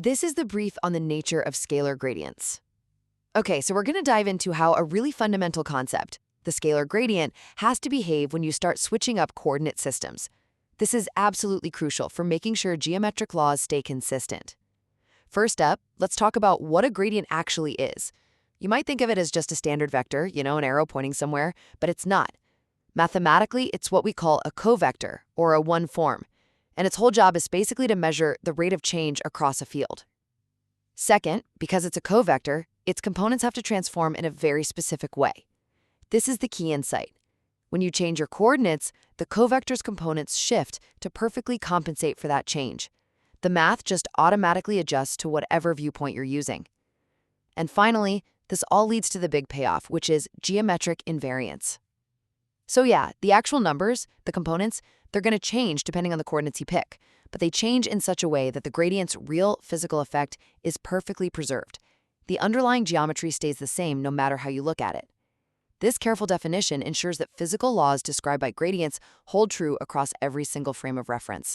This is the brief on the nature of scalar gradients. Okay, so we're going to dive into how a really fundamental concept, the scalar gradient, has to behave when you start switching up coordinate systems. This is absolutely crucial for making sure geometric laws stay consistent. First up, let's talk about what a gradient actually is. You might think of it as just a standard vector, an arrow pointing somewhere, but it's not. Mathematically, it's what we call a covector, or a one-form, and its whole job is basically to measure the rate of change across a field. Second, because it's a covector, its components have to transform in a very specific way. This is the key insight. When you change your coordinates, the covector's components shift to perfectly compensate for that change. The math just automatically adjusts to whatever viewpoint you're using. And finally, this all leads to the big payoff, which is geometric invariance. So yeah, the actual numbers, the components, they're going to change depending on the coordinates you pick, but they change in such a way that the gradient's real physical effect is perfectly preserved. The underlying geometry stays the same no matter how you look at it. This careful definition ensures that physical laws described by gradients hold true across every single frame of reference.